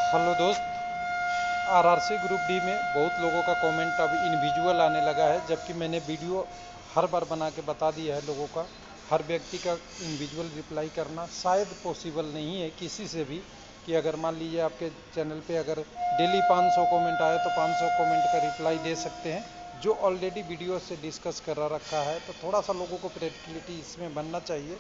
Hello दोस्त। RRC group D में बहुत लोगों का कमेंट अब इंडिविजुअल आने लगा है, जबकि मैंने वीडियो हर बार बना के बता दिया है लोगों का। हर व्यक्ति का इंडिविजुअल रिप्लाई करना शायद पॉसिबल नहीं है किसी से भी, कि अगर मान लीजिए आपके चैनल पे अगर डेली 500 कमेंट आए तो 500 कमेंट का रिप्लाई दे सकते हैं, जो ऑलरेडी वीडियो से डिस्कस करा रखा है। तो थोड़ा सा लोगों को प्रैक्टिकलिटी इसमें बनना चाहिए।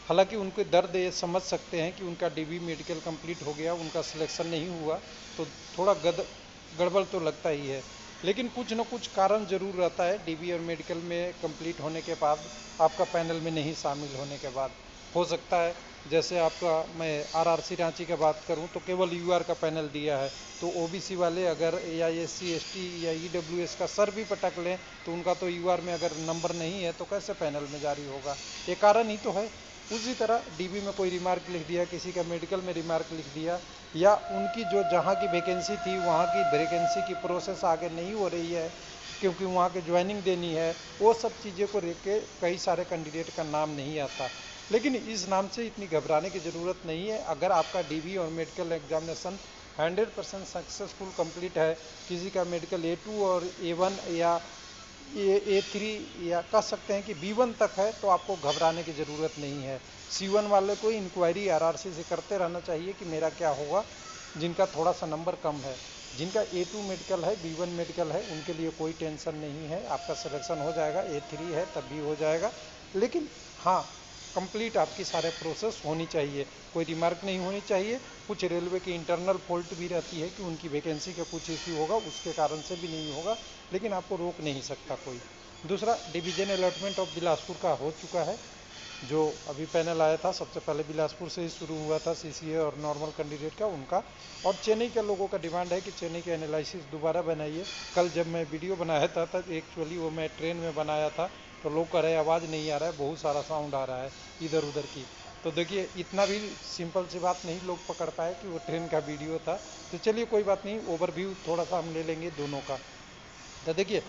हालांकि उनके दर्द ये समझ सकते हैं कि उनका डीबी मेडिकल कंप्लीट हो गया, उनका सिलेक्शन नहीं हुआ, तो थोड़ा गड़बड़ तो लगता ही है। लेकिन कुछ न कुछ कारण जरूर रहता है डीबी और मेडिकल में कंप्लीट होने के बाद आपका पैनल में नहीं शामिल होने के बाद। हो सकता है जैसे आपका, मैं आरआरसी रांची का बात करूं तो केवल यूआर का पैनल दिया है, तो ओबीसी वाले अगर या एससी एसटी या ईडब्ल्यूएस का सर भी पटक लें तो उनका तो यूआर में अगर नंबर नहीं है तो कैसे पैनल में जारी होगा। ये कारण ही तो है। उसी तरह डीबी में कोई रिमार्क लिख दिया, किसी का मेडिकल में रिमार्क लिख दिया, या उनकी जो जहाँ की वैकेंसी थी वहाँ की वैकेंसी की प्रोसेस आगे नहीं हो रही है क्योंकि वहाँ के ज्वाइनिंग देनी है, वो सब चीज़ें को देख के कई सारे कैंडिडेट का नाम नहीं आता। लेकिन इस नाम से इतनी घबराने की ज़रूरत नहीं है। अगर आपका डीबी और मेडिकल एग्जामिनेशन 100% सक्सेसफुल कंप्लीट है, किसी का मेडिकल A2 और A1 या A3 या कह सकते हैं कि B1 तक है, तो आपको घबराने की ज़रूरत नहीं है। C1 वाले को इंक्वायरी आरआरसी से करते रहना चाहिए कि मेरा क्या होगा, जिनका थोड़ा सा नंबर कम है। जिनका A2 मेडिकल है, B1 मेडिकल है, उनके लिए कोई टेंशन नहीं है, आपका सिलेक्शन हो जाएगा। A3 है तब भी हो जाएगा। लेकिन हाँ, कंप्लीट आपकी सारे प्रोसेस होनी चाहिए, कोई रिमार्क नहीं होनी चाहिए। कुछ रेलवे की इंटरनल फॉल्ट भी रहती है कि उनकी वैकेंसी का कुछ इश्यू होगा, उसके कारण से भी नहीं होगा, लेकिन आपको रोक नहीं सकता कोई। दूसरा, डिवीजन अलॉटमेंट ऑफ बिलासपुर का हो चुका है। जो अभी पैनल आया था सबसे पहले बिलासपुर से ही शुरू हुआ था, सीसीए और नॉर्मल कैंडिडेट का उनका। और चेन्नई के लोगों का डिमांड है कि चेन्नई का एनालिसिस दोबारा बनाइए। कल जब मैं वीडियो बनाया था तब एक्चुअली वो मैं ट्रेन में बनाया था, तो लोग कह रहे हैं आवाज़ नहीं आ रहा है, बहुत सारा साउंड आ रहा है इधर उधर की। तो देखिए, इतना भी सिंपल सी बात नहीं लोग पकड़ पाए कि वो ट्रेन का वीडियो था। तो चलिए कोई बात नहीं, ओवरव्यू थोड़ा सा हम ले लेंगे दोनों का। तो देखिए,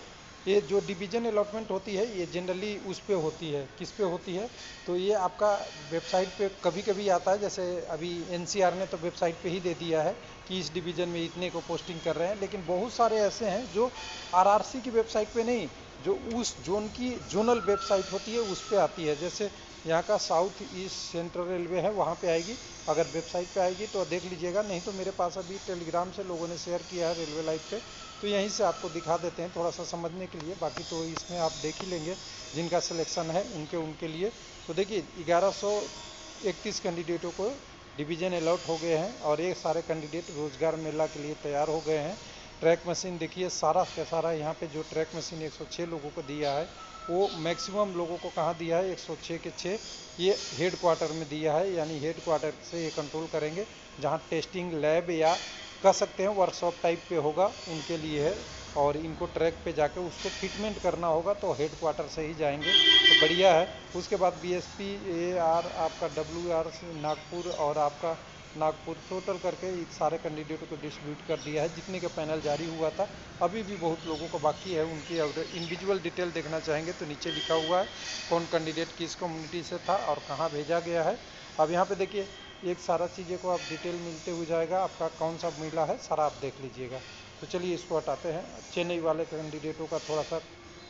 ये जो डिवीजन अलॉटमेंट होती है ये जनरली उस पे होती है, किस पे होती है, तो ये आपका वेबसाइट पे कभी कभी आता है। जैसे अभी एनसीआर ने तो वेबसाइट पे ही दे दिया है कि इस डिवीजन में इतने को पोस्टिंग कर रहे हैं, लेकिन बहुत सारे ऐसे हैं जो आरआरसी की वेबसाइट पे नहीं, जो उस जोन की जोनल वेबसाइट होती है उस पे आती है। जैसे यहाँ का साउथ ईस्ट सेंट्रल रेलवे है, वहाँ पे आएगी। अगर वेबसाइट पे आएगी तो देख लीजिएगा, नहीं तो मेरे पास अभी टेलीग्राम से लोगों ने शेयर किया है रेलवे लाइव पे, तो यहीं से आपको दिखा देते हैं थोड़ा सा समझने के लिए। बाकी तो इसमें आप देख ही लेंगे, जिनका सिलेक्शन है उनके उनके लिए। तो देखिए, 1131 कैंडिडेटों को डिवीज़न अलॉट हो गए हैं और ये सारे कैंडिडेट रोजगार मेला के लिए तैयार हो गए हैं। ट्रैक मशीन देखिए, सारा का सारा यहाँ पे जो ट्रैक मशीन 106 लोगों को दिया है, वो मैक्सिमम लोगों को कहाँ दिया है, 106 के 6 ये हेड क्वार्टर में दिया है। यानी हेड क्वार्टर से ये कंट्रोल करेंगे, जहाँ टेस्टिंग लैब या कह सकते हैं वर्कशॉप टाइप पे होगा, उनके लिए है। और इनको ट्रैक पे जाके उसको फिटमेंट करना होगा, तो हेड क्वार्टर से ही जाएंगे, तो बढ़िया है। उसके बाद बीएसपी एआर आपका डब्ल्यूआर नागपुर और आपका नागपुर टोटल करके सारे कैंडिडेटों को डिस्ट्रीब्यूट कर दिया है, जितने का पैनल जारी हुआ था। अभी भी बहुत लोगों को बाकी है, उनकी अगर इंडिविजुअल डिटेल देखना चाहेंगे तो नीचे लिखा हुआ है कौन कैंडिडेट किस कम्युनिटी से था और कहाँ भेजा गया है। अब यहाँ पे देखिए, एक सारा चीज़ें को आप डिटेल मिलते हुए जाएगा, आपका कौन सा मिला है सारा आप देख लीजिएगा। तो चलिए इसको हटाते हैं, चेन्नई वाले कैंडिडेटों का थोड़ा सा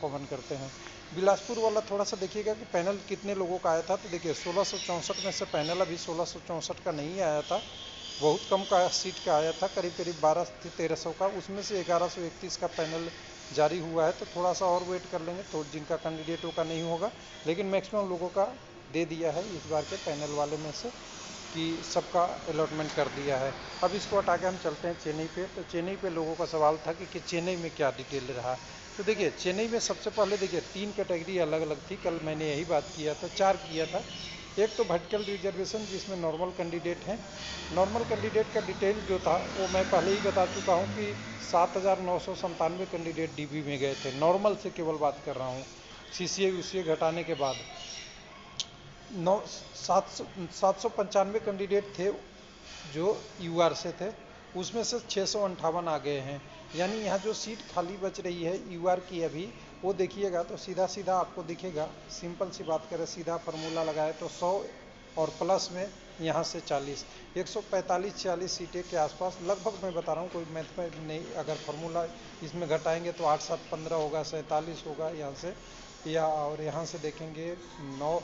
कॉमन करते हैं। बिलासपुर वाला थोड़ा सा देखिएगा कि पैनल कितने लोगों का आया था। तो देखिए, 1664 में से पैनल अभी 1664 का नहीं आया था, बहुत कम का सीट का आया था, करीब करीब 12 से 1300 का। उसमें से 1131 का पैनल जारी हुआ है, तो थोड़ा सा और वेट कर लेंगे तो जिनका कैंडिडेटों का नहीं होगा, लेकिन मैक्सिमम लोगों का दे दिया है इस बार के पैनल वाले में से, कि सबका अलॉटमेंट कर दिया है। अब इसको हटा के हम चलते हैं चेन्नई पे। तो चेन्नई पे लोगों का सवाल था कि चेन्नई में क्या डिटेल रहा। तो देखिए, चेन्नई में सबसे पहले देखिए 3 कैटेगरी अलग अलग थी, कल मैंने यही बात किया था, 4 किया था। एक तो वर्टिकल रिजर्वेशन, जिसमें नॉर्मल कैंडिडेट हैं। नॉर्मल कैंडिडेट का डिटेल जो था वो मैं पहले ही बता चुका हूँ कि 7,997 कैंडिडेट डीबी में गए थे, नॉर्मल से केवल बात कर रहा हूँ, सीसीए वीसीए घटाने के बाद। नौ 795 कैंडिडेट थे जो यूआर से थे, उसमें से 658 आ गए हैं। यानी यहाँ जो सीट खाली बच रही है यूआर की अभी, वो देखिएगा तो सीधा सीधा आपको दिखेगा। सिंपल सी बात करें, सीधा फार्मूला लगाए तो 100 और प्लस में यहाँ से 40, 145-46 सीटें के आसपास लगभग मैं बता रहा हूँ, कोई मैथ में नहीं, अगर फार्मूला इसमें घटाएंगे तो 8-7-15 होगा, 47 होगा यहाँ से, या और यहाँ से देखेंगे 9,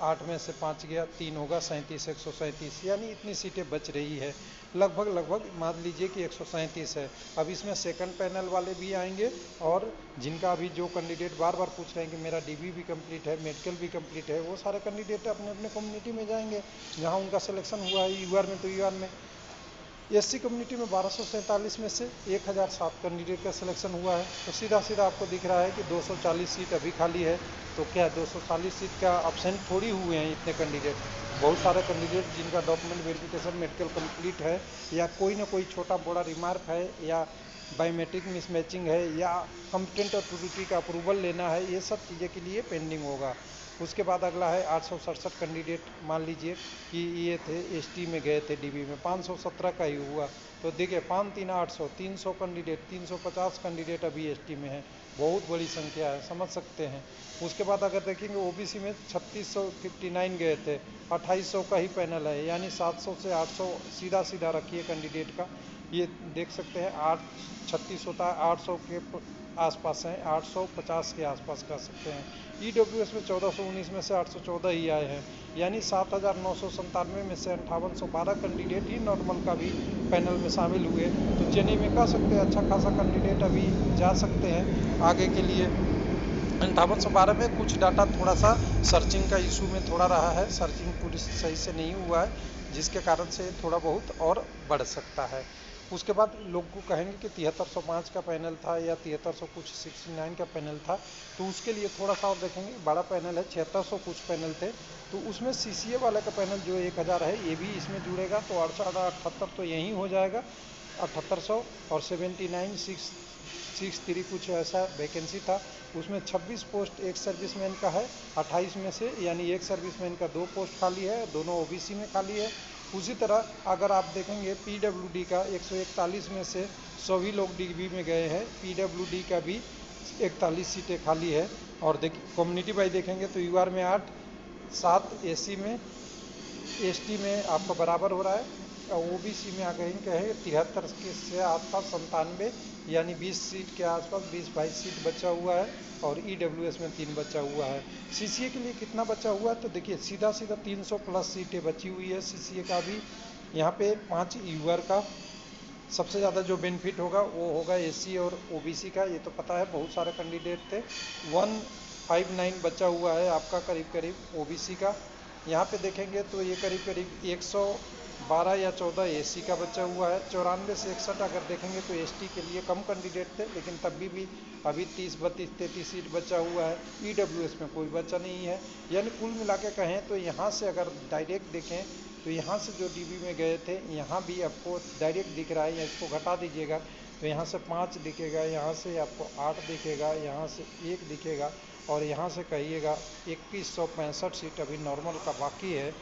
8 में से 5 गया, 3 होगा, 37, 137, यानी इतनी सीटें बच रही है। लगभग मान लीजिए कि 137 है। अब इसमें सेकंड पैनल वाले भी आएंगे, और जिनका अभी जो कैंडिडेट बार बार पूछ रहे हैं कि मेरा डीबी भी कंप्लीट है, मेडिकल भी कंप्लीट है, वो सारे कैंडिडेट अपने अपने कम्युनिटी में जाएंगे जहां उनका सिलेक्शन हुआ है। यूआर में तो यूआर में, एससी कम्युनिटी में 1247 में से 1007 कैंडिडेट का सिलेक्शन हुआ है। तो सीधा सीधा आपको दिख रहा है कि 240 सीट अभी खाली है। तो क्या 240 सीट का अब्सेंट थोड़ी हुए हैं इतने कैंडिडेट। बहुत सारे कैंडिडेट जिनका डॉक्यूमेंट वेरिफिकेशन मेडिकल कंप्लीट है, या कोई ना कोई छोटा बड़ा रिमार्क है, या बायोमेट्रिक मिसमैचिंग है, या कंप्टेंट अथॉरिटी का अप्रूवल लेना है, ये सब चीज़ें के लिए पेंडिंग होगा। उसके बाद अगला है 867 कैंडिडेट, मान लीजिए कि ये थे एसटी में गए थे, डीबी में 517 का ही हुआ। तो देखिए 5 3 800, 300 कैंडिडेट, 350 कैंडिडेट अभी एसटी में है। बहुत बड़ी संख्या है, समझ सकते हैं। उसके बाद अगर देखेंगे ओबीसी में 3659 गए थे, 2800 का ही पैनल है, यानी 700 से 800 सीधा सीधा रखिए कैंडिडेट का। ये देख सकते हैं 836 होता है, 800 के आसपास हैं, 850 के आसपास कर सकते हैं। ईडब्ल्यूएस में 1419 में से 814 ही आए हैं, यानी 7997 में से 5812 कैंडिडेट ही नॉर्मल का भी पैनल में शामिल हुए। तो चेन्नई में कह सकते हैं अच्छा खासा कैंडिडेट अभी जा सकते हैं आगे के लिए। 5812 में कुछ डाटा थोड़ा सा सर्चिंग का इशू में थोड़ा रहा है, सर्चिंग पूरी सही से नहीं हुआ है, जिसके कारण से थोड़ा बहुत और बढ़ सकता है। उसके बाद लोग को कहेंगे कि 7305 का पैनल था, या 7300 कुछ 69 का पैनल था, तो उसके लिए थोड़ा सा और देखेंगे। बड़ा पैनल है, 7600 कुछ पैनल थे, तो उसमें सीसीए वाला का पैनल जो 1000 है, ये भी इसमें जुड़ेगा, तो 78 तो यहीं हो जाएगा 7800। और 79663 कुछ ऐसा वैकेंसी था, उसमें 26 पोस्ट एक सर्विसमैन का है 28 में से, यानी एक सर्विसमैन का 2 पोस्ट खाली है, दोनों ओबीसी में खाली है। उसी तरह अगर आप देखेंगे पीडब्ल्यूडी का 141 में से सभी लोग डीबी में गए हैं, पीडब्ल्यूडी का भी 41 सीटें खाली है। और देखिए कम्युनिटी वाइज देखेंगे तो यूआर में 8, 7 एससी में, एसटी में आपका बराबर हो रहा है, और ओबीसी में आ गए कहे 73 के से आसपास 97, यानी 20 सीट के आसपास 20-22 सीट बचा हुआ है। और ईडब्ल्यूएस में 3 बचा हुआ है। सीसीए के लिए कितना बचा हुआ है, तो देखिए सीधा सीधा 300 प्लस सीटें बची हुई है सीसीए का भी। यहाँ पे 5 यूआर का सबसे ज़्यादा जो बेनिफिट होगा वो होगा एससी और ओबीसी का, ये तो पता है, बहुत सारे कैंडिडेट थे। 159 बचा हुआ है आपका करीब करीब ओबीसी का। यहाँ पे देखेंगे तो ये करीब करीब 112 या 14 एससी का बचा हुआ है। 94 से 61 अगर देखेंगे तो एसटी के लिए कम कैंडिडेट थे, लेकिन तब भी अभी 30, 32, 33 सीट बचा हुआ है। ईडब्ल्यूएस में कोई बचा नहीं है। यानी कुल मिला के कहें तो यहाँ से अगर डायरेक्ट देखें तो यहाँ से जो डीबी में गए थे, यहाँ भी आपको डायरेक्ट दिख रहा है, या इसको घटा दीजिएगा तो यहाँ से 5 दिखेगा, यहाँ से आपको 8 दिखेगा, यहाँ से 1 दिखेगा, और यहाँ से कहिएगा 2165 सीट अभी नॉर्मल का बाकी है।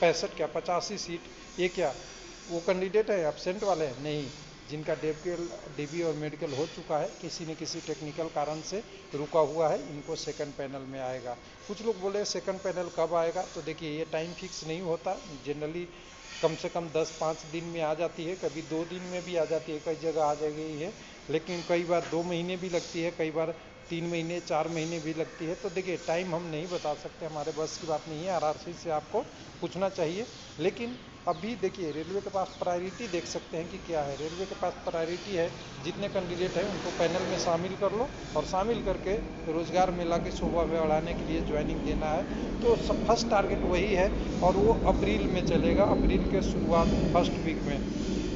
65 क्या 85 सीट, ये क्या वो कैंडिडेट है एब्सेंट वाले हैं? नहीं, जिनका डीबी और मेडिकल हो चुका है, किसी न किसी टेक्निकल कारण से रुका हुआ है, इनको सेकंड पैनल में आएगा। कुछ लोग बोले सेकंड पैनल कब आएगा, तो देखिए ये टाइम फिक्स नहीं होता, जनरली कम से कम 10-5 दिन में आ जाती है, कभी 2 दिन में भी आ जाती है, कई जगह आ गई है, लेकिन कई बार 2 महीने भी लगती है, कई बार 3 महीने 4 महीने भी लगती है। तो देखिए टाइम हम नहीं बता सकते, हमारे बस की बात नहीं है, आरआरसी से आपको पूछना चाहिए। लेकिन अभी देखिए रेलवे के पास प्रायोरिटी देख सकते हैं कि क्या है। रेलवे के पास प्रायोरिटी है, जितने कैंडिडेट हैं उनको पैनल में शामिल कर लो, और शामिल करके रोजगार मेला की शोभा बढ़ाने के लिए ज्वाइनिंग देना है। तो फर्स्ट टारगेट वही है, और वो अप्रैल में चलेगा, अप्रैल के शुरुआत फर्स्ट वीक में।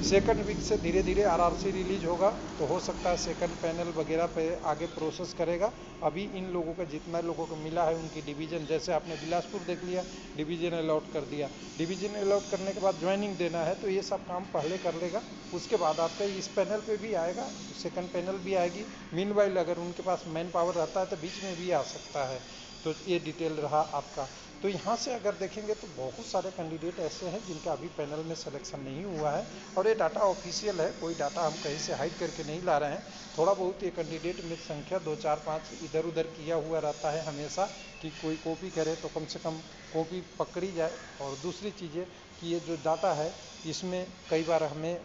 सेकंड वीक से धीरे धीरे आरआरसी रिलीज होगा, तो हो सकता है सेकंड पैनल वगैरह पे आगे प्रोसेस करेगा। अभी इन लोगों का जितना लोगों को मिला है उनकी डिवीज़न, जैसे आपने बिलासपुर देख लिया, डिवीज़न अलॉट कर दिया, डिवीज़न अलॉट करने के बाद ज्वाइनिंग देना है, तो ये सब काम पहले कर लेगा। उसके बाद आपका इस पैनल पे भी आएगा, सेकंड पैनल भी आएगी। मीनवाइल अगर उनके पास मैन पावर रहता है तो बीच में भी आ सकता है। तो ये डिटेल रहा आपका। तो यहाँ से अगर देखेंगे तो बहुत सारे कैंडिडेट ऐसे हैं जिनका अभी पैनल में सिलेक्शन नहीं हुआ है, और ये डाटा ऑफिशियल है, कोई डाटा हम कहीं से हाइड करके नहीं ला रहे हैं। थोड़ा बहुत ये कैंडिडेट में संख्या 2 4 5 इधर उधर किया हुआ रहता है हमेशा, कि कोई कॉपी करे तो कम से कम कॉपी पकड़ी जाए। और दूसरी चीज़ें कि ये जो डाटा है इसमें कई बार हमें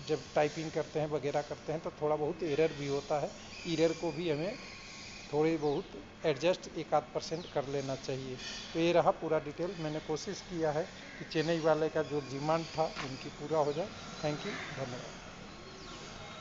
जब टाइपिंग करते हैं वगैरह करते हैं तो थोड़ा बहुत एरर भी होता है। एरर को भी हमें थोड़ी बहुत एडजस्ट 1-8% कर लेना चाहिए। तो ये रहा पूरा डिटेल। मैंने कोशिश किया है कि चेन्नई वाले का जो डिमांड था उनकी पूरा हो जाए। थैंक यू, धन्यवाद।